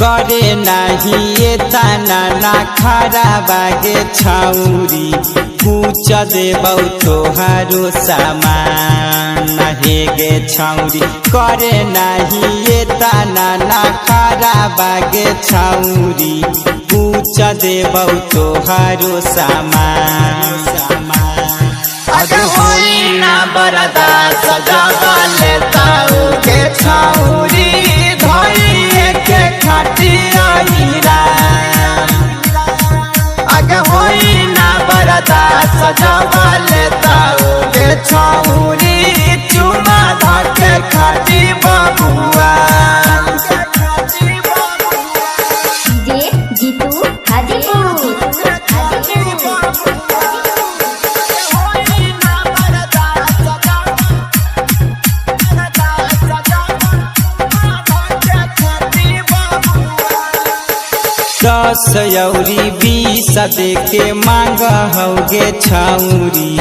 करे नाही ये ताना ना खरा बागे छाउरी पूछ देबौ तोहारो सामान हे गे छाउरी। करे नाही ये ताना ना खरा बागे छाउरी पूछ देबौ तोहारो सामान। आज होई ना बरदा सजावा लेताऊ के छाउरी धोई के खाटिया हीरा। आज होई ना बरदा सजावा लेताऊ के छाउरी चुमा धके खाटी बबुआ। जीतू हाजीपुर दस यौरी 20 देके मांग हौगे छाउरी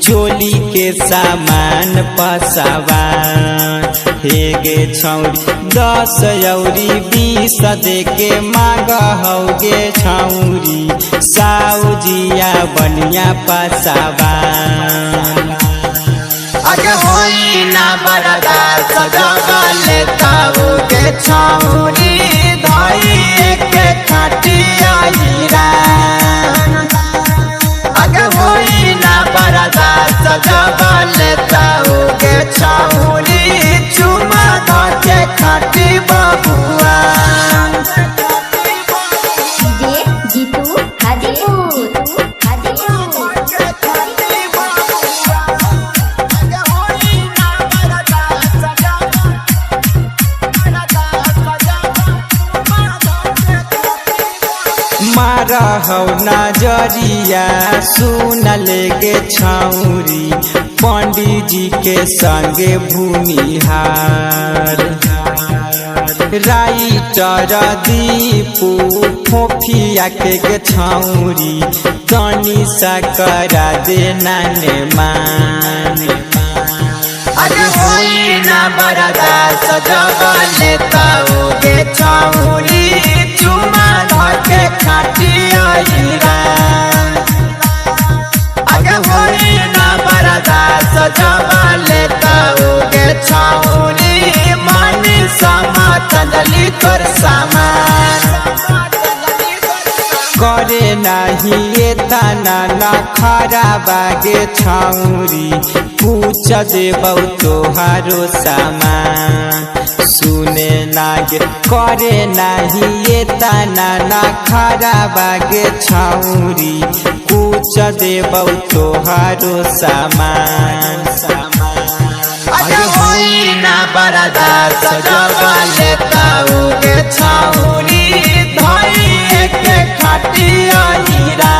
चोली के सामान पसावान हे गे छौरी। 10 यौरी 20 देके मांग हौगे छाउरी साउजिया बनिया पसावान। आज होई ना बरदा सजावा लेताऊ के छाउरी धोई के खाटिया हीरा। आज होई ना बरदा सजावा लेताऊ के छाउरी चुमा धके खाटी बबुआ। जीतू हाजीपुर मारहौ नजरिया सुन लेगे छाउरी पंडित जी के संगे भूमिहार। राइटर दीपू फोफिया के छाउरी तनी सा करा देना ने मान। आज होई ना बरदा सजावा लेताऊ के छाउरी चुमा धके खाटिया हीरा। आज होई ना बरदा सजावा लेताऊ के छाउरी मानी समा तंदली कर सामान। करे नाही ये ताना ना खरा बागे छाउरी पूछ देबौ तोहारो सामान। सुने नागे करे नाही ये ताना ना खरा बागे छाउरी पूछ देबौ तोहारो सामान। आज होई ना बरदा सजावा लेताऊ के छाउरी धोई के खाटिया हीरा।